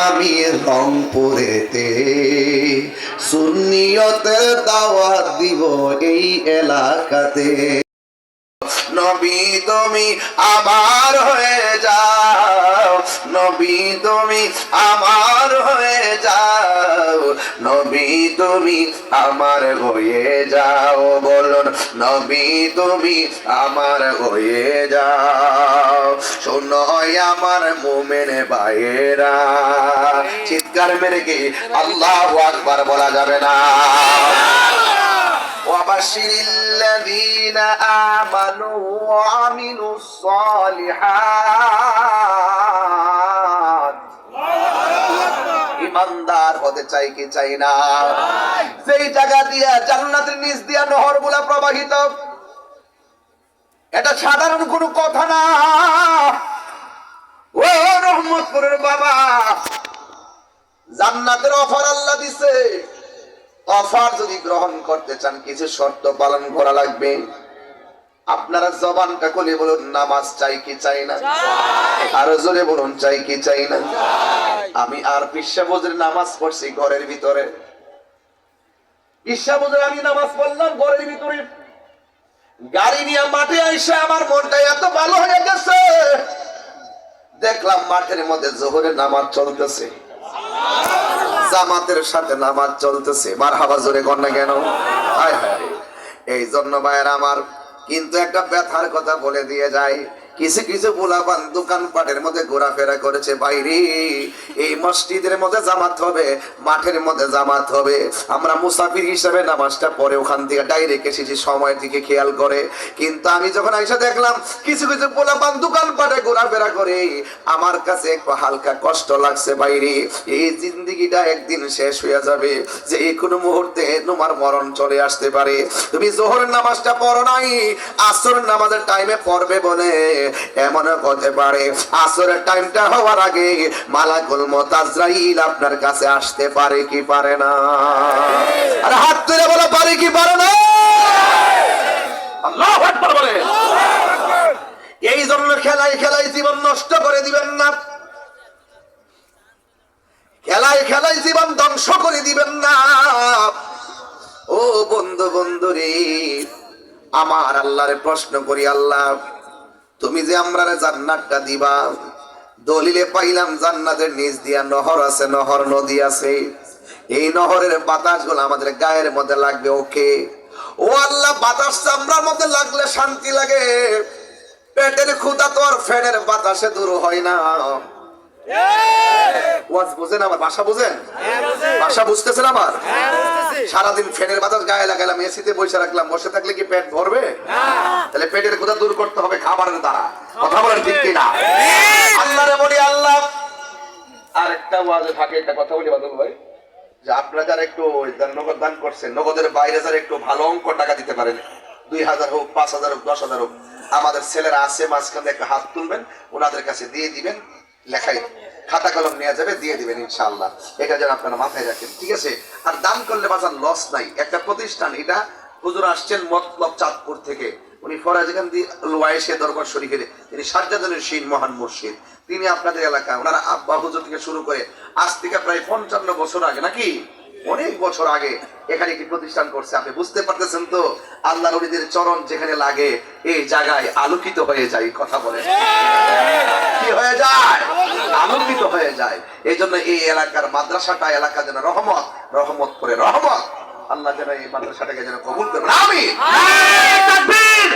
আমি রংপুরেতে, সুন্নিয়তের দাওয়াত দিব এই এলাকাতে। নবী তুমি আমার হয়ে যাও, নবী তুমি আমার হয়ে যাও, নবী তুমি আমার হয়ে যাও। বলুন নবী তুমি আমার হয়ে যাও। শোনো আমার মুমিন ভাইয়েরা, চিৎকার মেরে কি আল্লাহু আকবার বলা যাবে না? وبشر الذين آمنوا وعملوا الصالحات। ইমানদার হতে চাই কি চাই না? সেই জায়গা দিয়া জান্নাতের নিচ দিয়া নহরগুলা প্রবাহিত, এটা সাধারণ কোনো কথা না। ও রহমতপুরের বাবা, জান্নাতের অফার আল্লাহ দিছে। অফার যদি গ্রহণ করতে চান কিছু শর্ত পালন করা লাগবে। আপনারা জবানটা খুলে বলুন নামাজ চাই কি চাই না? আরো জোরে বলুন চাই কি চাই না? আমি আর পিশা বজরে নামাজ পড়ছি ঘরের ভিতরে, পিশা বজরে আমি নামাজ পড়লাম ঘরের ভিতরে। গাড়ি নিয়ে মাঠে আইসা আমার মনটা এত ভালো হয়ে গেছে, দেখলাম মাঠের মধ্যে জোহরের নামাজ চলতেছে, জামাতের সাথে নামাজ চলতেছে। মারহাবা জোরে কন্যা কেন? হায় হায়। এই জন্য ভাইয়ের আমার কিন্তু একটা ব্যথার কথা বলে দিয়ে যায়, কিছু কিছু পোলাপান দোকানপাটের মধ্যে ঘোরাফেরা করেছে। বাইরে এই মসজিদের মধ্যে জামাত হবে, মাঠের মধ্যে জামাত হবে, আমরা মুসাফির হিসেবে নামাজটা পরে ওখান থেকে ডাইরেক্ট এসেছি সময়ের দিকে খেয়াল করে। কিন্তু আমি যখন আইসা দেখলাম কিছু কিছু পোলাপান দোকানপাটে ঘোরাফেরা করে, আমার কাছে একটু হালকা কষ্ট লাগছে। বাইরে এই জিন্দিগিটা একদিন শেষ হয়ে যাবে, যে কোনো মুহূর্তে তোমার মরণ চলে আসতে পারে। তুমি জোহরের নামাজটা পড়ো নাই, আসরের নামাজের টাইমে পড়বে বলে এমন হতে পারে আসরের টাইমটা হওয়ার আগে মালাকুল মউত আজরাইল আপনার কাছে আসতে পারে কি পারে না? আরে হাত তুলে বলো পারে কি পারে না? আল্লাহু আকবার বলে। এই জন্য খেলায় খেলায় জীবন নষ্ট করে দিবেন না, খেলায় খেলায় জীবন ধ্বংস করে দিবেন না। ও বন্ধু বন্ধুরে আমার, আল্লাহরে প্রশ্ন করি, আল্লাহ তুমি যে আমরা জান্নাতটা দিবা, দলিলে পাইলাম জান্নাতের নিচ দিয়া নহর আছে, নহর নদী আছে। এই নহরের বাতাসগুলো আমাদের গায়ের মধ্যে লাগবে। ওকে ও আল্লাহ, বাতাস চামড়ার মধ্যে লাগলে শান্তি লাগে, পেটের ক্ষুধা তো আর ফ্যানের বাতাসে দূর হয় না। ওয়াজ বুঝেন? আমার ভাষা বুঝেন? ভাষা বুঝতেছেন আমার? সারাদিন ফ্যানের বাতাস গায়ে লাগালাম, এসিতে বসে রাখলাম, বসে থাকলে কি পেট ভরবে? তাহলে পেটের ক্ষুধা দূর করতে হবে খাবারের দ্বারা। কথা বলেন ঠিক কিনা? আল্লাহরে বলি আল্লাহ, আরেকটা ওয়াজে ফাঁকে একটা কথা বলি বাদল ভাই, যে আপনারা যারা একটু নগদ দান করছেন, নগদের বাইরে যারা একটু ভালো অঙ্ক টাকা দিতে পারেন, 2000 হোক, 5000 হোক, 10,000 হোক, আমাদের ছেলেরা আছে মাঝখানে একটা হাত তুলবেন, ওনাদের কাছে দিয়ে দিবেন, লেখাই খাতা কলম নিয়ে যাবে, দিয়ে দিবেন ইনশাআল্লাহ। এটা যেন আপনারা মাথায় রাখেন, ঠিক আছে? আর দান করলে বাজার লস নাই। একটা প্রতিষ্ঠান, এটা হুজুর আসছেন মতলব চাঁদপুর থেকে, উনি ফরাজগান্ধী ওয়াইসে দরবার শরীফের তিনি সাজ্জাদুল শীন মহান মুর্শিদ। তিনি আপনাদের এলাকা, ওনারা আব্বা হুজুর থেকে শুরু করে আজ থেকে প্রায় 55 বছর আগে, নাকি অনেক বছর আগে এখানে কি প্রতিষ্ঠান করছে। আপনি বুঝতে পারতেছেন তো? আল্লাহর ওলিদের চরণ যেখানে লাগে এই জায়গায় আলোকিত হয়ে যায়। কথা বলে কি হয়ে যায়? আলোকিত হয়ে যায়। এই জন্য এই এলাকার মাদ্রাসাটা এলাকা যেন রহমত, রহমত করে রহমত। আল্লাহ যেন এই মাদ্রাসাটাকে যেন কবুল করেন। আমিন। নারে তাকবীর,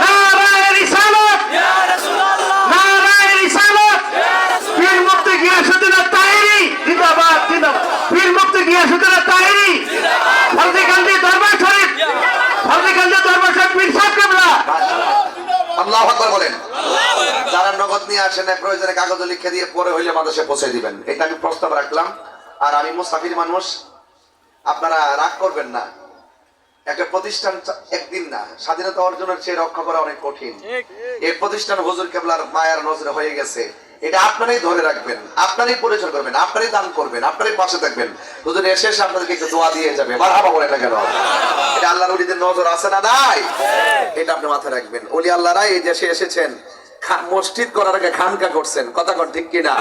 নারে রিসালাত, ইয়া রাসূলুল্লাহ, নারে রিসালাত, ইয়া রাসূলুল্লাহ। পীর মুফতি গিয়াসউদ্দিন আত-তাহেরি জিন্দাবাদ, জিন্দাবাদ। পীর মুফতি গিয়াসউদ্দিন আত-তাহেরি জিন্দাবাদ। ফরদিকান্দি দরবার শরীফ, ফরদিকান্দি দরবার শরীফ পীর সাহেব কিবলা। আল্লাহু আকবার বলেন। যারা নগদ নিয়ে আসেন প্রয়োজনে কাগজে লিখে দিয়ে পরে হইলে মাদ্রাসায় পৌঁছে দিবেন, এটা আমি প্রস্তাব রাখলাম। আর আমি মুসাফির মানুষ, আপনারা রাগ করবেন না। একটা প্রতিষ্ঠান একদিন না, স্বাধীনতা অর্জনের চেয়ে রক্ষা করা অনেক কঠিন। এই প্রতিষ্ঠান হুজুর কেবলার মায়ার নজরে হয়ে গেছে, এটা আপনারাই ধরে রাখবেন, আপনারাই পরিচয় করবেন, আপনারাই দান করবেন, আপনারাই পাশে থাকবেন। হুজুর এসে এসে আপনাদেরকে একটু দোয়া দিয়ে যাবে, মারহাবা বলে না কেন? এটা আল্লাহর ওলিদের নজর আছে না নাই? এটা আপনি মাথায় রাখবেন। ওলি আল্লাহরা এই দেশে এসেছেন, মসজিদ করার আগে খানকা করছেন। কথা কন ঠিক কিনা?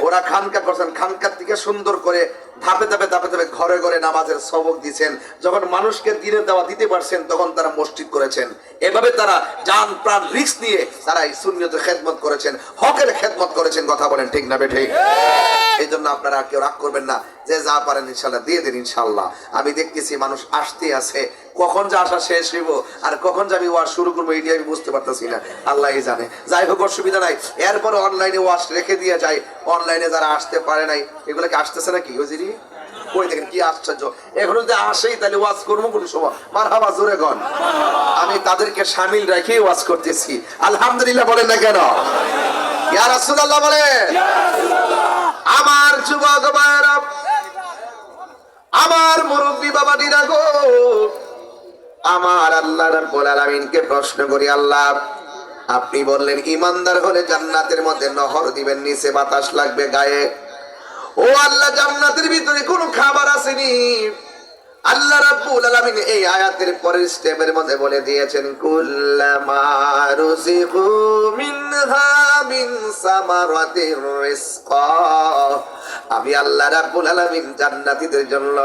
ওরা খানকা করছেন, খানকার থেকে সুন্দর করে ধাপে ধাপে ধাপে ধাপে ঘরে ঘরে নামাজের সবক দিচ্ছেন। যখন মানুষকে দিনের দাওয়া দিতে পারছেন তখন তারা মসজিদ করেছেন। এভাবে তারা জান প্রাণ রিস্ক নিয়ে তারা এই সুন্নিয়তের খেদমত করেছেন, হকের খেদমত করেছেন। কথা বলেন ঠিক না বেঠিক? এই জন্য আপনারা কেউ রাগ করবেন না, যে যা পারেন ইনশাল্লাহ দিয়ে দিন। ইনশাল্লাহ আমি দেখতেছি মানুষ আসতে আছে, কখন যে আসা শেষ হইব আর কখন যে আমি ওয়াজ শুরু করবো এটি আমি বুঝতে পারতেছি না, আল্লাহই জানে। যাই হোক, অসুবিধা নাই। এরপরে অনলাইনে ওয়াজ রেখে দিয়ে যায়, অনলাইনে যারা আসতে পারে নাই এগুলো কি আসতেছে নাকি? ওজিরি কই দেখেন কি আশ্চর্য, এখনো যদি আসেই তাহলে ওয়াজ করবো কোন সময়? মারহাবা, জোরে গন। আমি তাদেরকে শামিল রেখেই ওয়াজ করতেছি। আলহামদুলিল্লাহ বলেন না কেন? ইয়া রাসূলুল্লাহ বলেন। আমার যুবক ভাইরা, আমার মুরব্বী বাবাটিরা গো, আমার আল্লাহ রাব্বুল আলামিনকে প্রশ্ন করি, আল্লাহ আপনি বললেন ইমানদার হলে জান্নাতের মধ্যে নহর দিবেন, নিচে বাতাস লাগবে গায়ে। ও আল্লাহ, জান্নাতের ভিতরে কোনো খাবার আসেনি। আল্লাহ রাব্বুল আলামিন এই আয়াতের পরের স্টেপের মধ্যে বলে দিয়েছেন, কুল্লামা রুজিকু মিনহা মিন সামারাতির রিজকা। আমি আল্লাহ রাব্বুল আলামিন জান্নাতীদের জন্য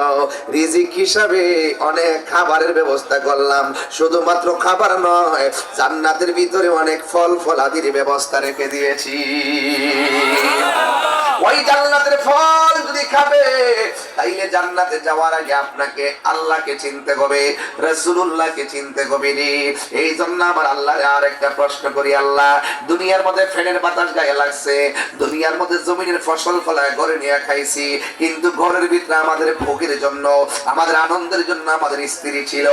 রিজিক হিসাবে অনেক খাবারের ব্যবস্থা করলাম। শুধুমাত্র খাবার নয়, জান্নাতের ভিতরে অনেক ফল ফলাদির ব্যবস্থা রেখে দিয়েছি। ওই জান্নাতের ফল যদি খাবে তাইলে জান্নাতে যাওয়ার আগে আপনাকে আল্লাহকে চিনতে হবে, রাসূলুল্লাহকে চিনতে হবে। এই জন্য আমার আল্লাহরে আর একটা প্রশ্ন করি, আল্লাহ দুনিয়ার মধ্যে ফ্যানের বাতাস গায়ে লাগছে, দুনিয়ার মধ্যে জমিনের ফসল ফলায় ঘরে নিয়ে খাইছি, কিন্তু ঘরের ভিতরে আমাদের ভোগের জন্য, আমাদের আনন্দের জন্য আমাদের স্ত্রী ছিল।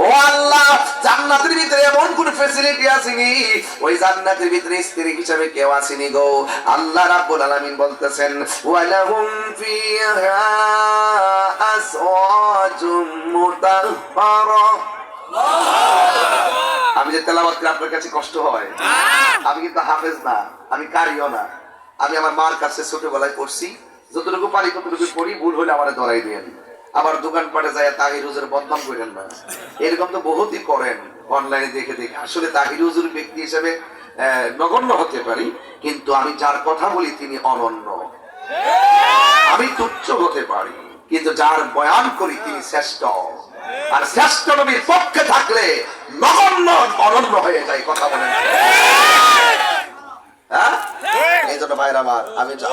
ও আল্লাহ, জান্নাতের ভিতরে এমন কোন ফ্যাসিলিটি আসেনি, ওই জান্নাতের ভিতরে স্ত্রী হিসেবে কেউ আসেনি গো। আল্লাহ রাব্বুল আলামিন বলতেছেন, ওয়ালাহুম ফিহা আসওয়াজুম মুতাহহারা। আমি যে তেলাওয়াত করি আপনার কাছে কষ্ট হয়? আমি কিন্তু হাফেজ না, আমি কারিও না। আমি আমার মার কাছে ছোটবেলায় পড়ছি, যতটুকু পারি ততটুকু পড়ি, ভুল হলে আমারে ধরাই দেন। আবার দোকানপাটে যায় তাহিরুজের বদনাম করেন না, এরকম তো বহুতই করেন অনলাইনে দেখে দেখে। আসলে তাহিরুজের ব্যক্তি হিসেবে নগণ্য হতে পারি, কিন্তু আমি যার কথা বলি তিনি অনন্য। আমি তুচ্ছ হতে পারি, কিন্তু যার বয়ান করি তিনি শ্রেষ্ঠ। আর শ্রেষ্ঠ নবীর পক্ষে থাকলে নগণ্য অনন্য হয়ে যায়। কথা বলেন। হ্যাঁ, এই জন্য ভাইরা আমার,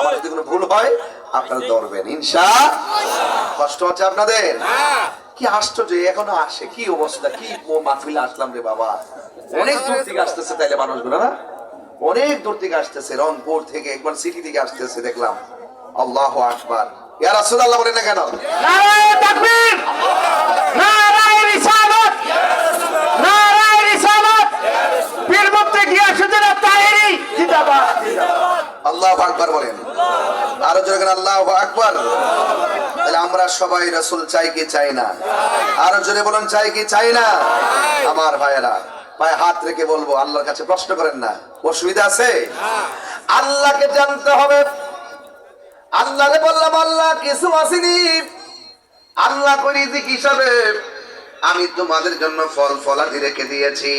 আমার যদি কোনো ভুল হয় আপনারা ধরবেন ইনশাআল্লাহ। কষ্ট হচ্ছে আপনাদের? কি আশ্চর্য, এখনো আসে, কি অবস্থা, কি মাহফিলে আসলাম রে বাবা। অনেক দূর থেকে আসতেছে তাইলে মানুষগুলো, না অনেক দূর থেকে আসতেছে, রংপুর থেকে, একবার সিটি থেকে আসতেছে দেখলাম। আল্লাহু আকবার। ইয়া রাসূলুল্লাহ বলেন না কেন? নারায়ে তাকবীর, নারায়ে রিসালাত, নারায়ে রিসালাত। পীর মুফতি গিয়াসউদ্দিন তাহেরি জিন্দাবাদ। আল্লাহু আকবার বলেন। আরো জোরে বলেন আল্লাহু আকবার। তাহলে আমরা সবাই রাসূল চাই কি চাই না? আরো জোরে বলেন, চাই কি চাই না? আমার ভাইয়েরা, পায়ে হাত রেখে বলবো, আল্লাহর কাছে প্রশ্ন করেন না, অসুবিধা আছে? আল্লাহকে জানতে হবে। আল্লাহরে বললাম, আল্লাহ কিছু আসেনি, আল্লাহ কই রিজিক হিসাবে আমি তোমাদের জন্য ফল ফলাদি রেখে দিয়েছি।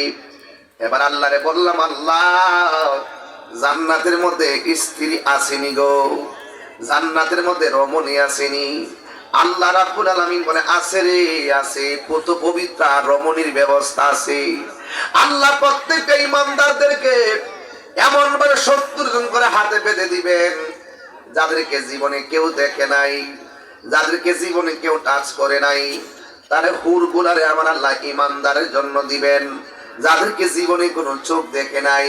এবার আল্লাহরে বললাম, আল্লাহ জান্নাতের মধ্যে স্ত্রী আসেনি গো, জান্নাতের মধ্যে রমণী আসেনি। আল্লাহ রাব্বুল আলামিন বলে, আছে রে, আছে, কত পবিত্র রমণীর ব্যবস্থা আছে। আল্লাহ প্রত্যেকটা ইমানদারদেরকে এমন ভাবে 70 জন করে হাতে বেঁধে দিবেন, যাদেরকে জীবনে কেউ দেখে নাই, যাদেরকে জীবনে কেউ টাচ করে নাই, তারে হুর গুলারে আমার আল্লাহ ইমানদারের জন্য দিবেন। যাদেরকে জীবনে কোনো চোখ দেখে নাই,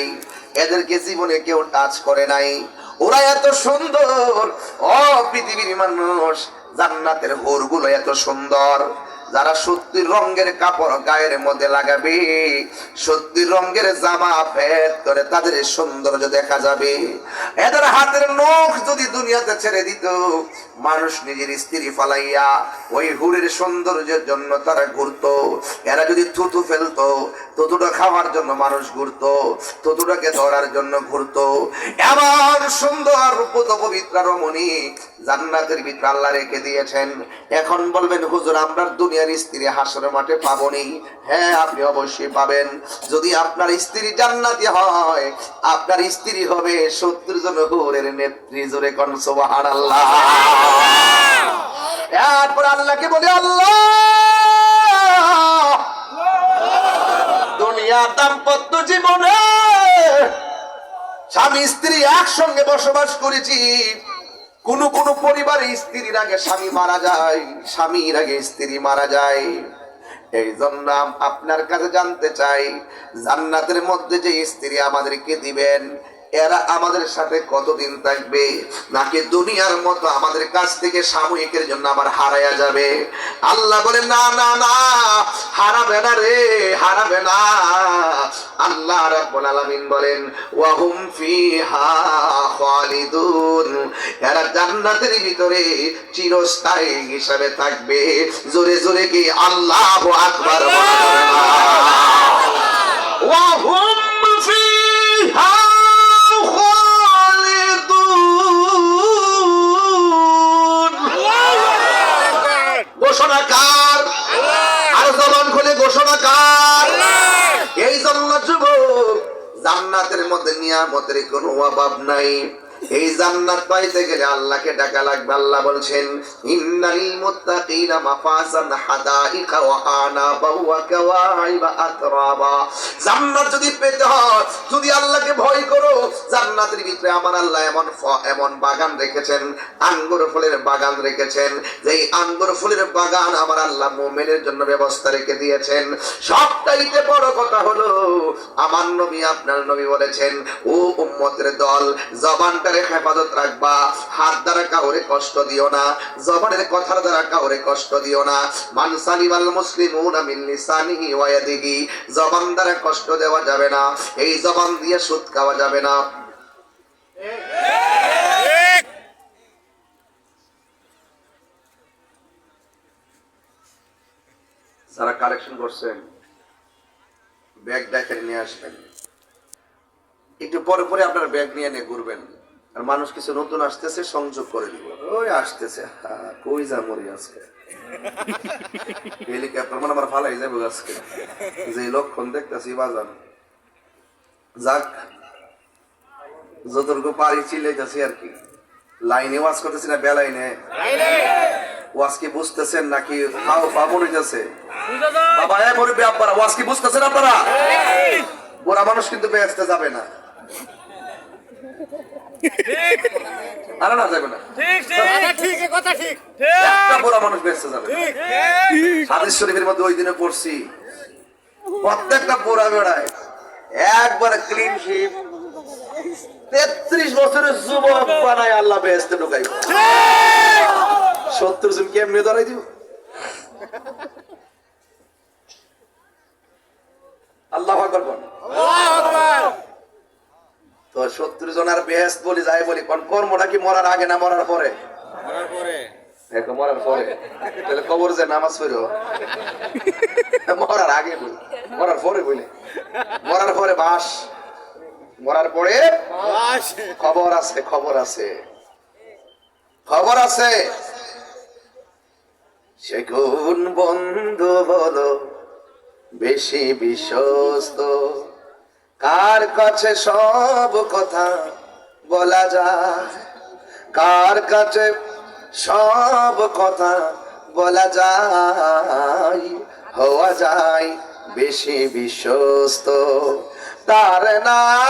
এদেরকে জীবনে কেউ টাচ করে নাই, ওরা এত সুন্দর। ও পৃথিবীর মানুষ, জান্নাতের হুর গুলো এত সুন্দর, যারা 70 রঙের কাপড় গায়ের মধ্যে লাগাবে, 70 রঙের জামা ফেট করে তাদের সৌন্দর্য দেখা যাবে। এদের হাতের নখ যদি দুনিয়াতে ছেড়ে দিত, মানুষ নিজের স্ত্রী ফালাইয়া ওই হুরের সৌন্দর্যের জন্য তারা ঘুরতো। এরা যদি থুতু ফেলতো, থুতুটা খাওয়ার জন্য মানুষ ঘুরতো, থুতুটাকে ধরার জন্য ঘুরতো। এমন সুন্দর রূপত পবিত্র রমণী জান্নাতের ভিতরে আল্লাহ রেখে দিয়েছেন। এখন বলবেন, হুজুর আমরা দুনিয়া দুনিয়ার স্ত্রী হাসরের মাঠে পাবনি। হ্যাঁ, আপনি অবশ্যই পাবেন। যদি আপনার স্ত্রী জান্নাতি হয়, আপনার স্ত্রী হবে 70 জন হুরের নেত্রী। জোরে কোন সুবহানাল্লাহ। এরপর আল্লাহকে বলি, আল্লাহ, দুনিয়া দাম্পত্য জীবনে স্বামী স্ত্রী একসঙ্গে বসবাস করেছি। কোন কোন পরিবারে স্ত্রীর আগে স্বামী মারা যায়, স্বামীর আগে স্ত্রী মারা যায়। এই জন্য আপনার কাছে জানতে চাই, জান্নাতের মধ্যে যে স্ত্রী আমাদেরকে দিবেন, এরা আমাদের সাথে কতদিন থাকবে, নাকি দুনিয়ার মতো আমাদের কাছ থেকে সাময়িকের জন্য আবার হারায়া যাবে? আল্লাহ বলেন, না না না, হারাবে না রে, হারাবে না। আল্লাহ রাব্বুল আলামিন বলেন, ওয়া হুম ফিহা খালিদুন, এরা জান্নাতের ভিতরে চিরস্থায়ী হিসাবে থাকবে। জোরে জোরে কি আল্লাহু আকবার বলেন? ওয়া হুম ফিহা ঘোষণাকার, আর জবান খুলে ঘোষণাকার। এই জন্য যুবক, জান্নাতের মধ্যে নিয়ামতের কোনো অভাব নাই। এই জান্নাত পাইতে গেলে আল্লাহকে ডাকা লাগবে। আল্লাহ বলছেন, ইন্নাল মুত্তাকিনা মাফাজান হাদাইকা ওয়া আনাবা ওয়া কাওয়াইবা আতরাবা। জান্নাত যদি পেতে হয়, যদি আল্লাহকে ভয় করো, জান্নাতের ভিতরে আমার আল্লাহ এমন বাগান রেখেছেন, আঙ্গুর ফলের বাগান রেখেছেন, যেই আঙ্গুর ফলের বাগান আমার আল্লাহ মুমিনের জন্য ব্যবস্থা রেখে দিয়েছেন। সবটাইতে বড় কথা হলো, আমার নবী, আপনার নবী বলেছেন, ও উম্মতের দল, জবানটা হেফাজত রাখবা, হাত দ্বারা কাউরে কষ্ট দিও না, জবানের কথার দ্বারা কাউরে কষ্ট দিও না। মান সালিমাল মুসলিমুনা মিন লিসানিহি ওয়া ইয়াদিহি, জবান দ্বারা কষ্ট দেওয়া যাবে না, এই জবান দিয়ে সুদ খাওয়া যাবে না। যারা কালেকশন করছেন, ব্যাগ ডাকে নিয়ে আসবেন। একটু পরে পরে আপনার ব্যাগ নিয়ে নিয়ে ঘুরবেন। আর মানুষ কিছু নতুন আসতেছে, সংযোগ করে দিব। ওই আসতেছে, কই যা মরি আজকে, হেলিকপ্টার মানে আমার ফালাই যাবো আজকে, যে লক্ষণ দেখতেছি বাজান। যাক, যতটুকু পারি চিল্লাইতেছি আর কি। লাইনে ওয়াজ করতেছি না বেলাইনে? ওয়াজ কি বুঝতেছেন নাকি হাও পা মনে যাচ্ছে? বাবা এ মরবে আপনারা, ওয়াজ কি বুঝতেছেন আপনারা? বুড়া মানুষ কিন্তু বেহেশতে যাবে না। আরে না, যাবে না। একটা বুড়া মানুষ বেহেশতে যাবে না। হাদিস শরীফের মধ্যে ওই দিনে পড়ছি, প্রত্যেকটা বুড়া বেড়ায় একবারে ক্লিন শিপ 33 বছরের যুবক বানায় আল্লাহ বেহেশতে ঢুকাইব। 70 জন কেমনে ধরাই দিব? আল্লাহু আকবার। তো 70 জনের বেহেশত বলি, যাই বলি, কোন কর্মটা কি মরার আগে না মরার পরে? মরার পরে। তাহলে কবর যে নামাজ পড়ো, মরার আগে বলি, মরার পরে বলি, মরার পরে বাস, মরার পরে খবর আছে, খবর আছে, খবর আছে। সে কোন বন্ধু বলো বেশি বিশ্বস্ত, কার কাছে সব কথা বলা যায়, কার কাছে সব কথা বলা যায়, হওয়া যায় বেশি বিশ্বস্ত। তার নাম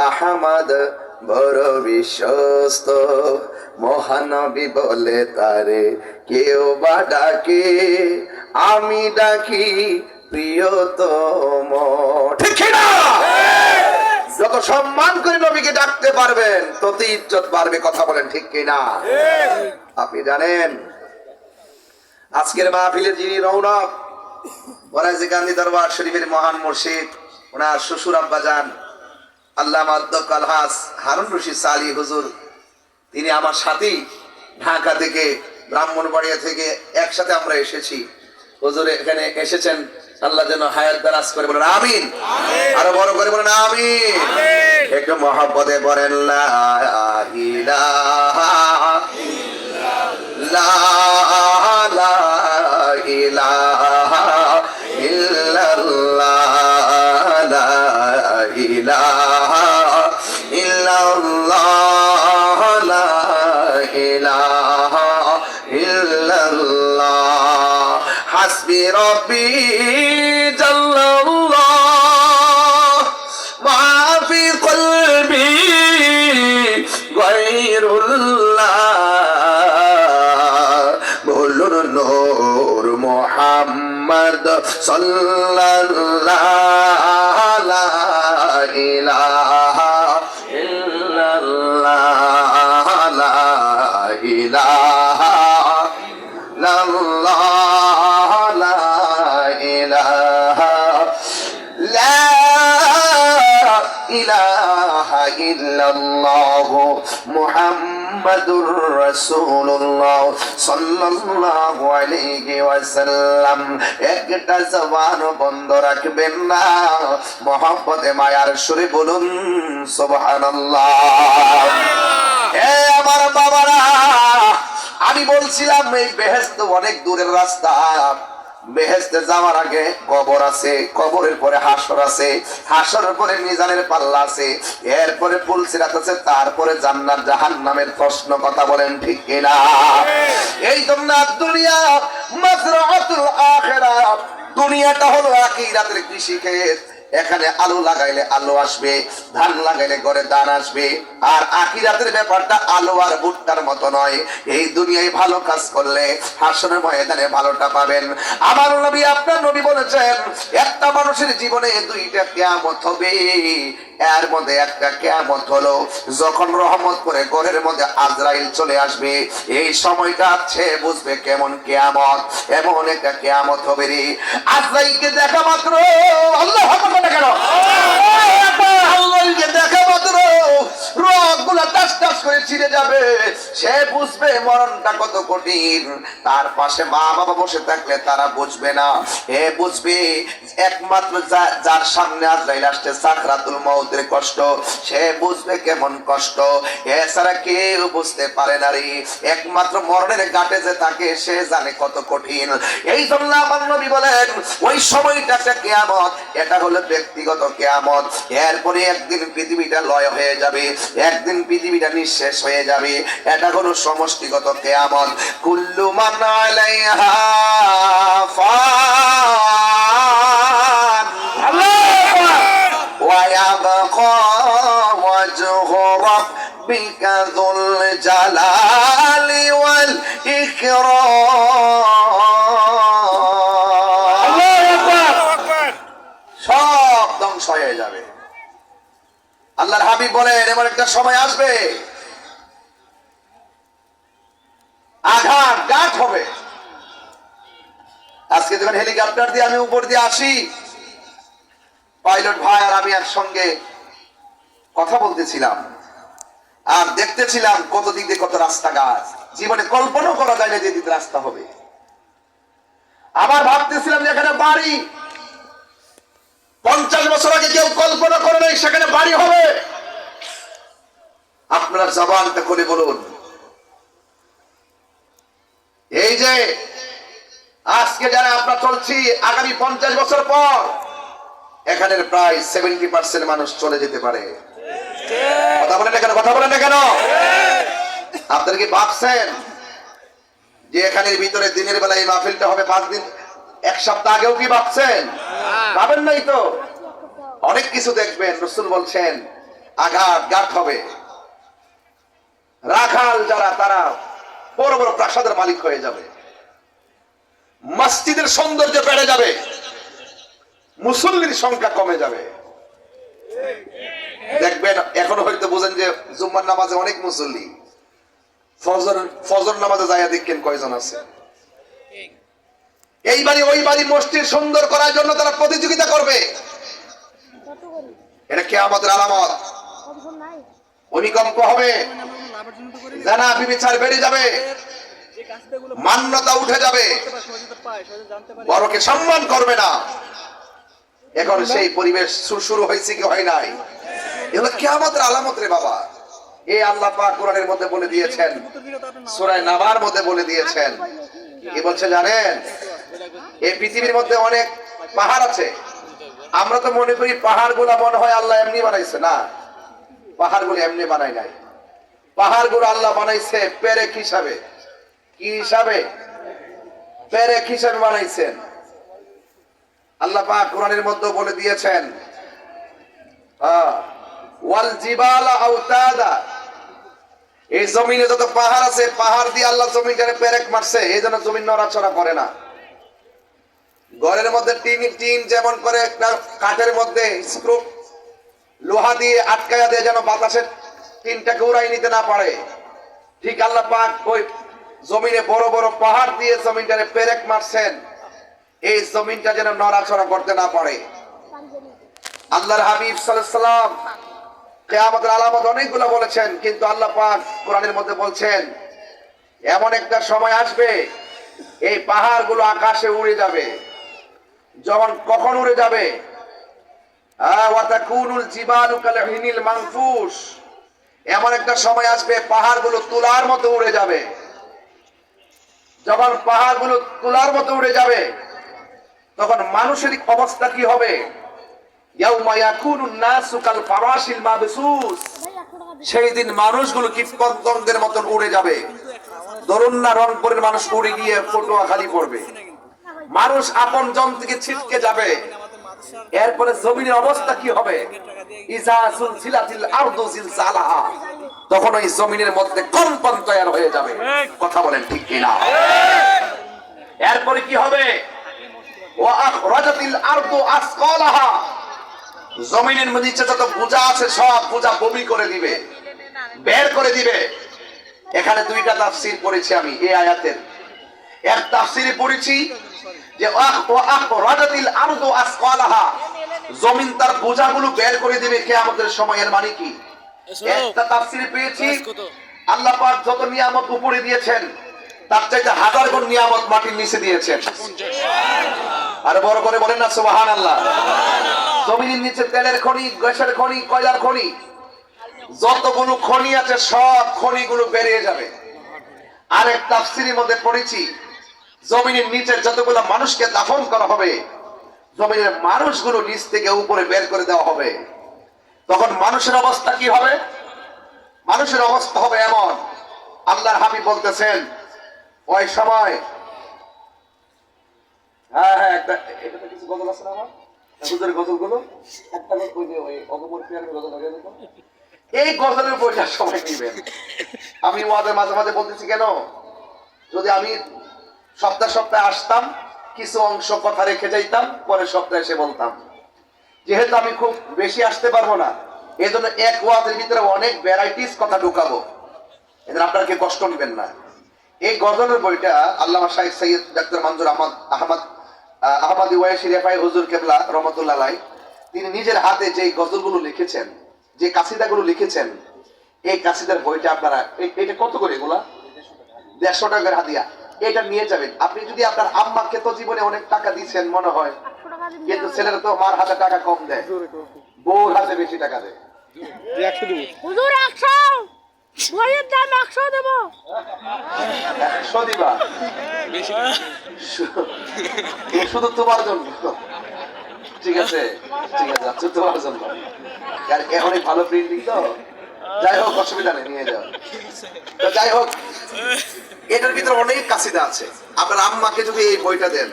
আহমদ, বড় বিশ্বস্ত। মহানবী বলে তারে কেউ বা ডাকে, আমি ডাকি প্রিয়তম। ঠিক না? যত সম্মান করে নবীকে ডাকতে পারবেন, তত ইজ্জত বাড়বে। কথা বলেন ঠিক কিনা? আপনি জানেন আজকের মাহফিলের যিনি রৌনক, ওরাইজে গান্ধী দরবার শরীফের মহান মুর্শিদ, ওনার শ্বশুর আব্বাজান আল্লামা অধ্যক্ষ আলহাজ হারুন রশিদ সালি হুজুর, তিনি আমার সাথী। ঢাকা থেকে, ব্রাহ্মণবাড়িয়া থেকে একসাথে আমরা এসেছি। হুজুর এখানে এসেছেন, আল্লাহ যেন হায়াত দারাজ করে, বলেন আমিন। আরো বড় করে বলেন আমিন। একটু মহব্বতে বলেন লা ইলাহা লা ইলাহা ইল্লাল্লাহ লা ইলাহা ইল্লাল্লাহ লা ইলাহা ইল্লাল্লাহ হাসবি রব্বি জাল্লাল্লাহ মা ফি কলবি গায়রুল্লাহ বলুন নূর মুহাম্মদ সাল্লাল্লাহু লা ইলাহা ইল্লাল্লাহ লা ইলাহা ইল্লাল্লাহ লা ইলাহা লা ইলাহা ইল্লাল্লাহ মুহাম্মাদুর রাসূলুল্লাহ সাল্লাল্লাহু আলাইহি ওয়াসাল্লাম একটা জবান বন্ধ রাখবেন না মহব্বতে মায়ার সুরে বলুন সুবহানাল্লাহ হে আমার বাবারা আমি বলছিলাম এই বেহেশত অনেক দূরের রাস্তা বেহেশতে যাওয়ার আগে কবর আছে কবরের পরে হাসর আছে হাসরের পরে মিজানের পাল্লা আছে এরপরে পুলসিরাত আছে তারপরে জান্নাত জাহান্নামের প্রশ্ন কথা বলেন ঠিক কিনা এই জন্য দুনিয়া মাজরাতুল আখিরাহ দুনিয়াটা হলো আখিরাতের কৃষিক্ষেত এখানে আলু লাগাইলে আলু আসবে ধান লাগাইলে ঘরে ধান আসবে আর আখিরাতের ব্যাপারটা আলু আর ভুট্টার মতো নয় এই দুনিয়ায় ভালো কাজ করলে হাসরের ময়দানে ভালোটা পাবেন আমার নবী আপনার নবী বলেছেন একটা মানুষের জীবনে দুইটা কিয়ামত হবে এর মধ্যে একটা কিয়ামত হলো যখন রহমত করে ঘরের মধ্যে আজরাইল চলে আসবে এই সময়টা সে বুঝবে কেমন কিয়ামত এমন একটা কিয়ামত হবে রে আজরাইলকে দেখা মাত্র আল্লাহু আকবার কেন আল্লাহকে দেখা মাত্র রোগগুলা টাস টাস করে ছিঁড়ে যাবে সে বুঝবে মরণটা কত কঠিন তার পাশে মা বাবা বসে থাকলে তারা বুঝবে না এ বুঝবে একমাত্র যার সামনে আজরাইল আসছে সাকরাতুল মউতের কষ্ট সে বুঝবে কেমন কষ্ট এছাড়া কেউ বুঝতে পারে না রে একমাত্র মরণের ঘাটে যে থাকে সে জানে কত কঠিন এই জন্য আমার নবী বলেন ওই সময়টা একটা কিয়ামত এটা হলো ব্যক্তিগত কিয়ামত এরপরে একদিন পৃথিবীটা লয় হয়ে যাবে একদিন পৃথিবীটা নিঃশেষ হয়ে যাবে এটা হলো সমষ্টিগত কিয়ামত কুল্লু মান আলাইহা ফান আল্লাহু ওয়া ইয়াবকা ওয়াজহু রাব্বিকা যুল জালালি ওয়াল ইকরাম সব ধ্বংস হয়ে যাবে আল্লাহর হাবিব বলেন এমন একটা সময় আসবে আঘাত ঘাত হবে আজকে যখন হেলিকপ্টার দিয়ে আমি উপর দিয়ে আসি পাইলট ভাই আর আমি একসঙ্গে কথা বলতেছিলাম আর দেখতেছিলাম কত দিক দিয়ে কত রাস্তাঘাট জীবনে কল্পনা করা যায় না যে দিক রাস্তা হবে আবার ভাবতেছিলাম যে এখানে বাড়ি 50 বছর আগে কেউ কল্পনা করে নাই সেখানে বাড়ি হবে আপনার জবানটা খুলে বলুন এই যে আজকে যারা আমরা চলছি আগামী 50 বছর পর এখানের প্রায় 70% মানুষ চলে যেতে পারে কথা বলেন না কেন কথা বলেন না কেন আপনারা কি ভাবছেন যে এখানের ভিতরে দিনের বেলা এই মাহফিলটা হবে 5 দিন এক সপ্তাহ আগেও কি ভাবছেন ভাবেন নাই তো অনেক কিছু দেখবেন রাসূল বলছেন আঘাত ঘাত হবে রাখাল যারা তারা বড় বড় প্রাসাদের মালিক হয়ে যাবে মসজিদের সৌন্দর্য বেড়ে যাবে মুসল্লির সংখ্যা কমে যাবে দেখবেন এখন হয়তো বুঝেন যে জুম্মার নামাজে অনেক মুসল্লি ফজর নামাজে যাইয়া দেখেন কয়জন আছে এই বাড়ি ওই বাড়ি মসজিদ সুন্দর করার জন্য তারা প্রতিযোগিতা করবে এটা কিয়ামতের আলামত ভূমিকম্প হবে জানা বিবিচার বেড়ে যাবে মান্যতা উঠে যাবে বড়কে সম্মান করবে না এখন সেই পরিবেশ শুরু হয়েছে কি হয় নাই এগুলো কিয়ামতের আলামত রে বাবা এই আল্লাহ পাক কোরআনের মধ্যে বলে দিয়েছেন, সূরা নাবার মধ্যে বলে দিয়েছেন। কি বলছে জানেন? এই পৃথিবীর মধ্যে অনেক পাহাড় আছে। আমরা তো মনে করি পাহাড়গুলো মনে হয় আল্লাহ এমনি বানাইছে। না, পাহাড়গুলো এমনি বানায় নাই। পাহাড়গুলো আল্লাহ বানাইছে পেরেক হিসাবে। কি হিসাবে? পেরেক হিসাবে বানাইছেন। আল্লাহ পাক কোরআনের মধ্যে বলে দিয়েছেন, ওয়াল জিবালা আওতাদা, এই জমিনে যত পাহাড় আছে, পাহাড় দিয়ে আল্লাহ জমিনটারে পেরেক মারছে, এই জন্য জমিন নড়াচড়া করে না। ঘরের মধ্যে টিন যেমন করে একটা কাঠের মধ্যে স্ক্রু লোহা দিয়ে আটকায়া দেয় যেন বাতাসের টিনটাকে উড়াই নিতে না পারে, ঠিক আল্লাহ পাক ওই জমিনে বড় বড় পাহাড় দিয়ে জমিনটারে পেরেক মারছেন, এই জমিনটা যেন নড়াচড়া করতে না পারে। আল্লাহর হাবিব সাল্লাল্লাহু আলাইহি ওয়াসাল্লাম কিয়ামতের আলামত অনেকগুলো বলেছেন, কিন্তু আল্লাহ পাক কোরআনের মধ্যে বলছেন এমন একটা সময় আসবে এই পাহাড়গুলো আকাশে উড়ে যাবে। যখন কখন উড়ে যাবে? ওয়াতাকুনুল জিবালু কালহিনিল মানফুস, এমন একটা সময় আসবে পাহাড়গুলো তুলার মতো উড়ে যাবে। যখন পাহাড়গুলো তুলার মতো উড়ে যাবে তখন মানুষের অবস্থা কি হবে? ইয়াউমা ইয়াকুনুন নাসু কাল ফারাশিল মাবসুস, সেই দিন মানুষগুলো কীটপতঙ্গের মতন উড়ে যাবে। ধরুন না রংপুরের মানুষ উড়ে গিয়ে পটুয়াখালী পড়বে, মানুষ আপন জন থেকে ছিটকে যাবে। এরপরে জমিনের অবস্থা কি হবে? ইজা সুলসিলাতিল আরদু জিলজালাহা, তখন ওই জমিনের মধ্যে কম্পন তৈরি হয়ে যাবে। কথা বলেন ঠিক কিনা? এরপরে কি হবে? ওয়া আখরাজাতিল আরদু আসকালাহা, জমিনের নিচে যত বোঝা আছে সব বোঝা বমি করে দিবে, বের করে দিবে। এখানে দুইটা তাফসীর পড়েছি আমি এই আয়াতের। এক তাফসীরে পড়েছি যে আখরাজাতিল আরদু আসকালাহা, জমিন তার বোঝাগুলো বের করে দিবে কিয়ামতের সময়ের মানে কি? একটা তাফসীরে পেয়েছি আল্লাহ পাক যত নিয়ামত উপরে দিয়েছেন তার চাইতে হাজার গুণ নিয়ামত মাটির নিচে দিয়েছেন। আর বড় করে বলেন না সুবহানাল্লাহ। জমিনের নিচে তেলের খনি, গ্যাসের খনি, কয়লার খনি, যতগুলো খনি আছে সব খনিগুলো বেরিয়ে যাবে। আর এক তাফসীরের মধ্যে পড়েছি জমিনের নিচে যতগুলো মানুষকে দাফন করা হবে, জমিনের মানুষগুলো নিচ থেকে উপরে বের করে দেওয়া হবে। তখন মানুষের অবস্থা কি হবে? মানুষের অবস্থা হবে এমন, আল্লাহর হাবিব বলতেছেন ওই সময়, একটা এটাতে কিছু গজল আছে না আমার হুজুরের গজলগুলো, একটা ওই যে ওই অগমর পিয়ারের গজল লাগে দেখো, এই গজলের বইটার সময় নিবেন। আমি ওয়াদের মাঝে মাঝে বলতেছি কেন, যদি আমি সপ্তাহে আসতাম, কিছু অংশ কথা রেখে যাইতাম, পরের সপ্তাহে এসে বলতাম। যেহেতু আমি খুব বেশি আসতে পারবো না, এই জন্য এক ওয়াদের ভিতরে অনেক ভ্যারাইটিস কথা ঢুকাবো, এদের আপনারা কি কষ্ট নেবেন না। এই গজলের বইটা আল্লামা শাইখ সৈয়দ ডাক্তার মনজুর আহমদ ওয়াইসি রেফাই হুজুর কেবলা রহমাতুল্লাহ আলাইহি, তিনি নিজের হাতে যে গজলগুলো লিখেছেন, যে কাসিদাগুলো লিখেছেন, এই কাসিদার বইটা আপনারা, এটা কত করে এগুলা? 150 টাকার হাদিয়া। এটা নিয়ে যাবেন। আপনি যদি আপনার আম্মাকে তো জীবনে অনেক টাকা দিয়েছেন মনে হয়, কিন্তু ছেলেরা তো মার হাতে টাকা কম দেয়, বউর হাতে বেশি টাকা দেয়। হুজুর 100, বইয়ের দাম 100 দেব। 100 দিবা? শুধু তোমার জন্য? ঠিক আছে, ঠিক আছে, আচ্ছা তোমার জন্য। অনেক ভালো প্রিন্টিং তো, যাই হোক অসুবিধা নেই, নিয়ে যাও। তো যাই হোক, এটার ভিতরে অনেক কাসিদা আছে। আপনার আম্মাকে যদি এই বইটা দেন,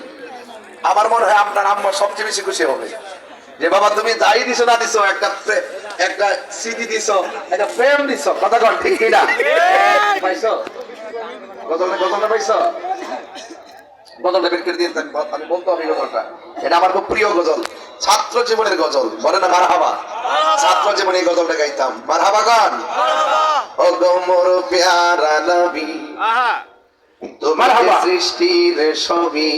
আমার মনে হয় আপনার আম্মা সবচেয়ে বেশি খুশি হবে যে বাবা তুমি যাই দিছো না দিছো, একটা সিডি দিছো, একটা প্রেম দিছো। কথা কন ঠিক কিনা? পাইছো গজলটা পাইছো? গজলটা বের করে দিয়ে আমি বলতে হবে গজলটা, এটা আমার খুব প্রিয় গজল, ছাত্র জীবনের গজল। বলে না মারহাবা? ছাত্র জীবনে এই গজলটা গাইতাম। মারহাবা গান। ও গোমর প্যারা নবী, তোমার সৃষ্টির ছবি,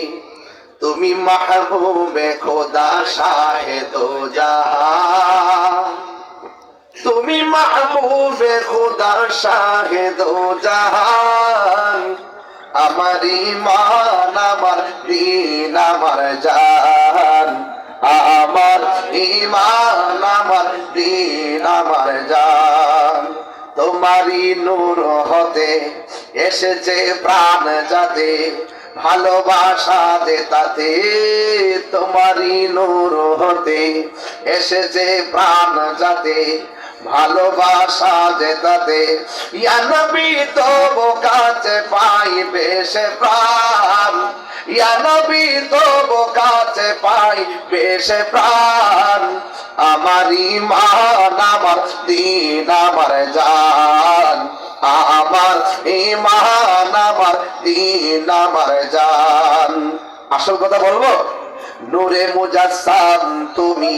তুমি মাহবুবে খোদা শাহেদো জাহান, তুমি মাহবুবে খোদা শাহেদো জাহান, আমার ঈমান আমার দ্বীন আমার জান, আমার ঈমান আমার দ্বীন আমার জান, তোমার তোমারই নূর হতে এসেছে প্রাণ যাতে ভালোবাসা দে তাতে তোমারই নূর হতে এসেছে প্রাণ যাতে ভালোবাসা দে তাতে ইয়া নবী তবু কাছে পাইবে সে প্রাণ ইয়া নবী তবু কাছে পাইবে সে প্রাণ আমার ঈমান আমার দ্বীন আমার জান আমার ঈমান আমার দ্বীন আমার জান। আসল কথা বলবো, নূরে মুজাসসাম তুমি,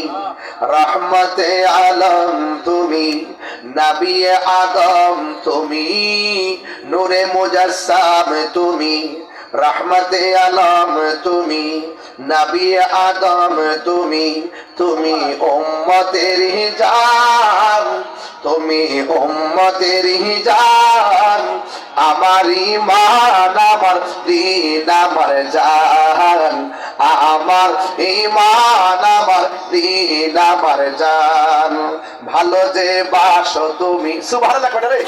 রহমতে আলম তুমি, নবী আদম তুমি, নূরে মুজাসসাম তুমি, রহমতে আলম তুমি, নবী আদম তুমি, তুমি উম্মতের জান, তুমি উম্মতের জান, আমার ঈমান আমার দ্বীন আমার জান, আমার ঈমান আমার দ্বীন আমার জান। ভালো যে বাসো তুমি, সুবহানাল্লাহ কয় রে,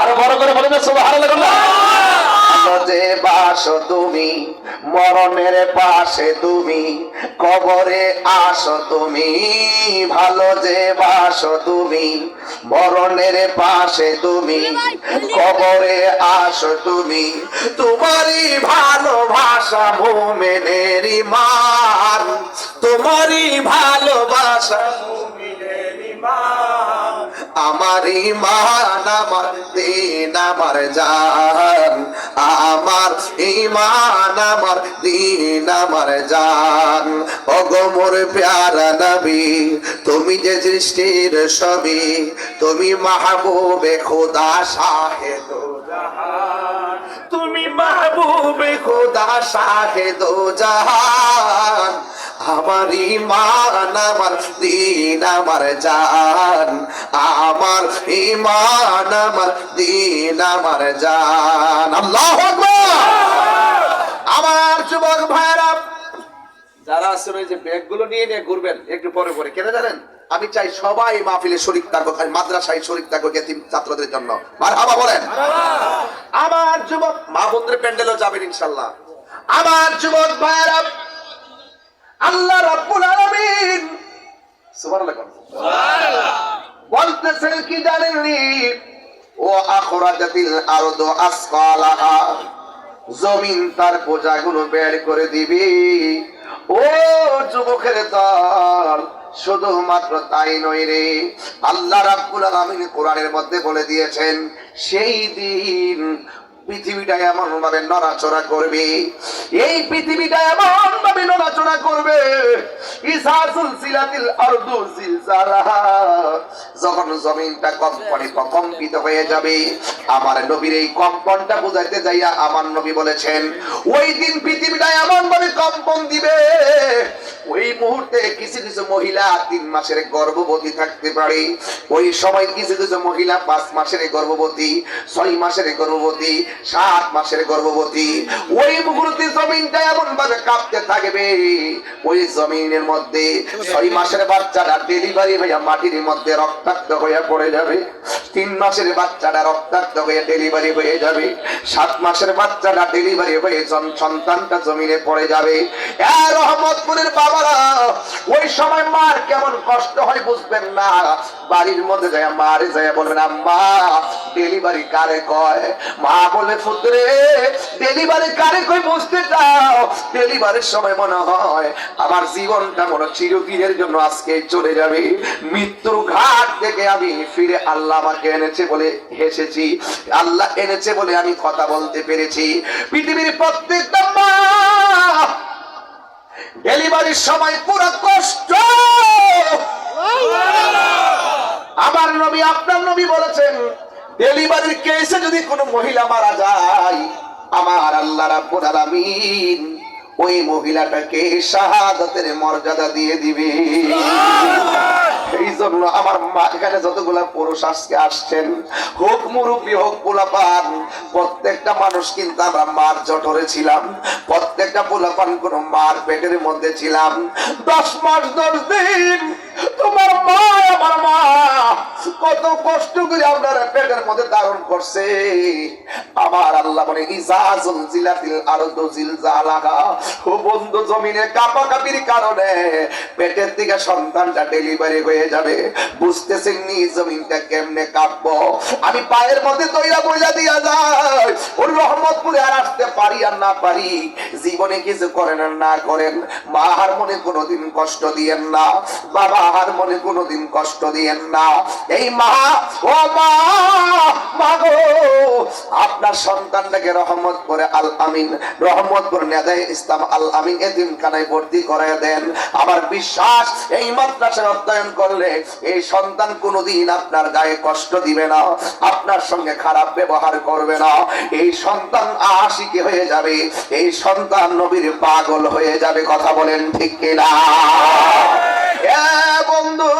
আরো বড় করে বলেন না সুবহানাল্লাহ কয় না। ভালো যে বাসো তুমি, মরণের পাশে তুমি, কবরে আসো তুমি, ভালো যে বাসো তুমি, মরণের পাশে তুমি, কবরে আসো তুমি, তোমারই ভালোবাসা মুমিনের ঈমান, তোমারই ভালোবাসা মুমিনের ঈমান, আমার ঈমান আমার দ্বীন আমার জান, আমার ঈমান আমার দ্বীন আমার জান। ওগো মোর প্যারা নবী, তুমি যে সৃষ্টির ছবি, তুমি মাহবুবে খোদা শাহে দো জাহান, তুমি মাহবুবে খোদা শাহে দো জাহান, আমার ঈমান আমার দ্বীন আমার জান, আমার ঈমান আমার দ্বীন আমার জান। আল্লাহু আকবার। আমার যুবক ভাইরা যারা আছেন ওই যে ব্যাগগুলো নিয়ে নিয়ে ঘুরবেন একটু পরে পরে, কেন জানেন? আমি চাই সবাই মাহফিলে শরীক থাকুক, মাদ্রাসায় শরীক থাকুক এতিম ছাত্রদের জন্য। মারহাবা বলেন। আমার যুবক মা বোনদের প্যান্ডেলও যাবেন ইনশাআল্লাহ। আমার যুবক ভাইরা, আল্লাহ রাব্বুল আলামিন সুবহানাল্লাহ সুবহানাল্লাহ বলতেছেন কি জানেননি? ও আখরাজাতিল আরদু আসফালাহা, জমিন তার বোঝাগুলো বের করে দিবে। ও যুবকের দল, শুধুমাত্র তাই নয় রে, আল্লাহ রাব্বুল আলামিন কোরআনের মধ্যে বলে দিয়েছেন সেই দিন পৃথিবীটা এমন ভাবে নড়াচড়া করবে, এই পৃথিবীটা এমন ভাবে নড়াচড়া করবে, যখন জমিনটা কম্পিত হয়ে যাবে। আমার নবীর এই কম্পনটা বুঝাইতে যাইয়া আমার নবী বলেছেন ওই দিন পৃথিবীটা এমন ভাবে কম্পন দিবে, ওই মুহূর্তে কিছু কিছু মহিলা 3 মাসের গর্ভবতী থাকতে পারে, ওই সময় কিছু কিছু মহিলা 5 মাসের গর্ভবতী, 6 মাসের গর্ভবতী, 7 মাসের গর্ভবতী। ওই মুহূর্তে জমিনটা এমন ভাবে কাঁপতে থাকবে, ওই জমিনের মধ্যে 6 মাসের বাচ্চাটা ডেলিভারি হয়ে মাটির মধ্যে রক্তাক্ত হয়ে পড়ে যাবে, 3 মাসের বাচ্চাটা রক্তাক্ত হয়ে ডেলিভারি হয়ে যাবে, 7 মাসের বাচ্চাটা ডেলিভারি হয়ে সন্তানটা জমিনে পড়ে যাবে। রহমতপুরের বাবারা, ওই সময় মার কেমন কষ্ট হয় বুঝবেন না, বাড়ির মধ্যে যায় মারে যায় বলবেন আম্মা ডেলিভারি কারে কয়, মা বলে পুত্রে ডেলিভারি কারে কয় বুঝতে চাও? ডেলিভারির সময় মনে হয় আমার জীবনটা মনে চিরদিনের জন্য আজকে চলে যাবে, মৃত্যুর ঘাট থেকে আমি ফিরে আল্লাহ আমাকে এনেছে বলে হেসেছি, আল্লাহ এনেছে বলে আমি কথা বলতে পেরেছি। পৃথিবীর প্রত্যেকটা মা ডেলিভারির সময় পুরো কষ্ট। আমার নবী আপনার নবী বলেছেন ডেলিভারির কেসে যদি কোনো মহিলা মারা যায়, আমার আল্লাহ রাব্বুল আলামিন ওই মহিলাটাকে শাহাদাতের মর্যাদা দিয়ে দিবে। এই জন্য আমার মা, এখানে যতগুলা পুরুষ আজকে আসছেন, হোক মুরব্বী হোক পোলাপান, প্রত্যেকটা মানুষ কিন্তু আমরা মার জঠরে ছিলাম, প্রত্যেকটা পোলাপান কোন মার পেটের মধ্যে ছিলাম। 10 মাস 10 দিন তোমার মা আমার মা কত কষ্ট করে আপনার পেটের মধ্যে ধারণ করছে। আমার আল্লাহ বলে ইজাজুল জিলাতিল আরদু জিলজালাহা। ও বন্ধু, জমিনে কাঁপাকাঁপির কারণে পেটের থেকে সন্তানটা ডেলিভারি হয়ে যাবে, বুঝতেছেন নি জমিনটা কেমনে কাঁপবো। আমি পায়ের মধ্যে দইরা বইলা দিয়া যায়, ওর রহমতপুরে আর আসতে পারি আর না পারি, জীবনে কিছু করেন আর না করেন, মা হার মনে কোনোদিন কষ্ট দিয়েন না, বাবা হার মনে কোনোদিন কষ্ট দিয়েন না। এই মা, ও মা, মাগো, আপনার সন্তানটাকে রহমতপুরে আল আমিন, রহমতপুর নেদায়ে ইসলাম আল আমিন এতিমখানায় ভর্তি করায় দেন। আমার বিশ্বাস এই মাদ্রাসায় অধ্যয়ন করলে এই সন্তান কোনোদিন আপনার গায়ে কষ্ট দিবে না, আপনার সঙ্গে খারাপ ব্যবহার করবে না। এই সন্তান আশিকি হয়ে যাবে, এই সন্তান নবীর পাগল হয়ে যাবে। কথা বলেন ঠিক কিনা? বন্ধু,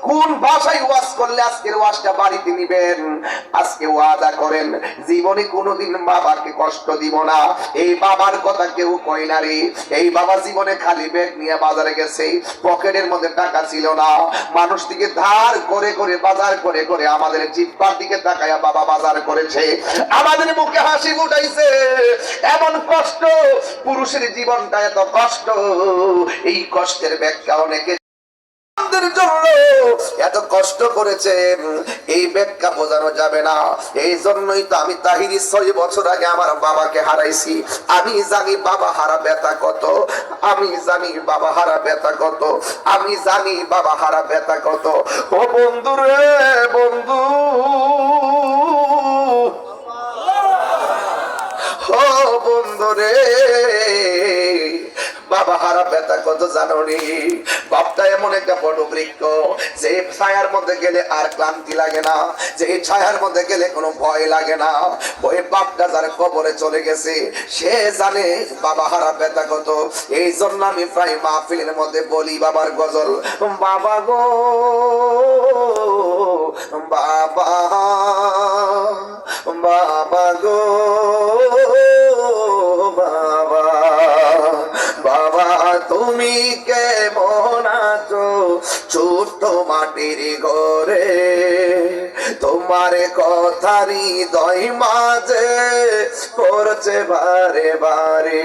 কোন ভাষায় ওয়াজ করলে আজকের ওয়াজটা বাড়িতে নিবেন? আজকে ওয়াদা করেন জীবনে কোনোদিন বাবাকে কষ্ট দিব না। এই বাবার কথা কেউ কয় না রে। এই বাবা জীবনে খালি ব্যাগ নিয়ে বাজারে গেছে, পকেটের মধ্যে টাকা ছিল না, মানুষ থেকে ধার করে করে বাজার করে করে আমাদের জিব্বার দিকে তাকায়া বাবা বাজার করেছে, আমাদের মুখে হাসি ফুটাইছে। এমন কষ্ট, পুরুষের জীবনটা এত কষ্ট, এই কষ্টের ব্যাখ্যা অনেকে জন্য এত কষ্ট করেছেন, এই ব্যাখ্যা বোঝানো যাবে না। এই জন্যই তো আমি তাহিরি 6 বছর আগে আমার বাবাকে হারাইছি। আমি জানি বাবা হারা ব্যথা কত, আমি জানি বাবা হারা ব্যথা কত, আমি জানি বাবা হারা ব্যথা কত। ও বন্ধু রে বন্ধু, ও বন্ধু রে, বাবা হারা ব্যথা কত জানো নি? বাপটা এমন একটা বড় বৃক্ষ, যে ছায়ার মধ্যে গেলে আর ক্লান্তি লাগে না, যে ছায়ার মধ্যে গেলে কোনো ভয় লাগে না। ওই বাপটা যার কবরে চলে গেছে সে জানে বাবা হারা ব্যথা কত। এই জন্য আমি প্রায় মাহফিলের মধ্যে বলি বাবার গজল, বাবা গো বাবা, বাবা গো বাবা, বাবা তুমি কেমন আছো ছোট্ট মাটির ঘরে, তোমার কথারই হৃদয় মাঝে পড়ছে বারে বারে।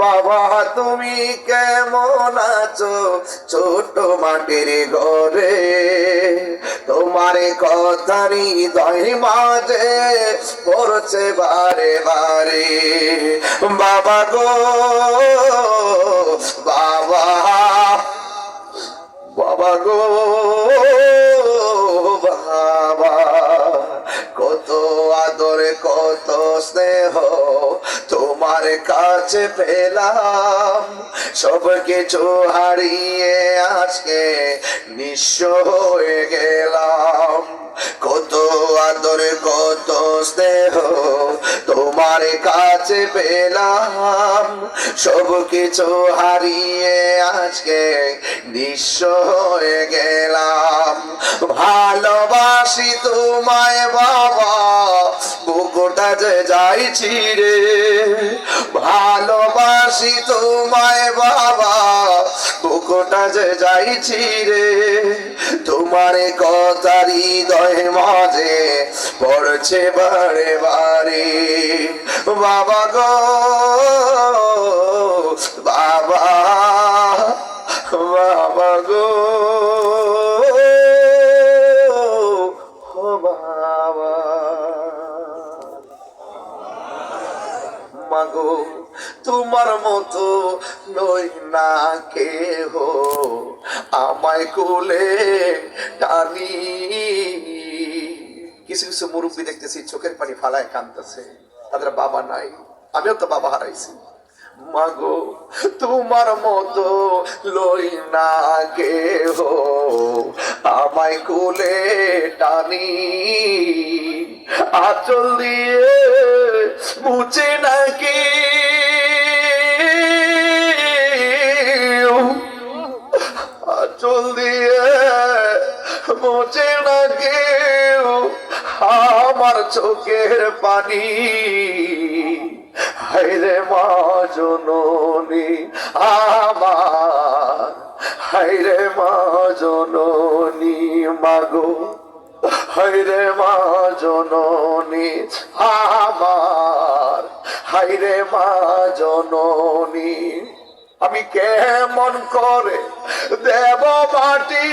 বাবা তুমি কেমন আছো ছোট্ট মাটির ঘরে, তোমার কথারই হৃদয় মাঝে পড়ছে বারে বারে। বাবা গো বাবা, বাবা গো বাবা, কত আদর কত স্নেহ তোমার কাছে পেলাম, সব কিছু হারিয়ে আজকে নিঃস্ব হয়ে গেলাম। কত আদর কত স্নেহ তোমার কাছে পেলাম, সব কিছু হারিয়ে আজকে নিঃস্ব হয়ে গেলাম। ভালোবাসি তোমায় বাবা, বুকটা যে যাইছি রে, ভালোবাসি তোমায় বাবা, বুকটা যে যাইছি রে, তোমার কথারই হৃদয় মাঝে পড়ছে বারে বারে। বাবা গো বাবা, বাবা গো বাবা, মাগো তোমার মতো নই না কেহ, আমায় কোলে টানি। কিছু কিছু মুরব্বী দেখতেছি চোখের পানি ফালায় কাঁদতেছে, তাদের বাবা নাই। আমিও তো বাবা হারাইছি। মাগো তোমার মতো লই না কেহ, আমায় কোলে টানি। আঁচল দিয়ে মুছে নাকি, আঁচল দিয়ে মুছে নাকি আমার চোখের পানি। হায়রে মা জননী আমার, হায়রে মা জননী মাগো, হায়রে মা জননী আমার, হায়রে মা জননী আমি কেমন করে দেব মাটি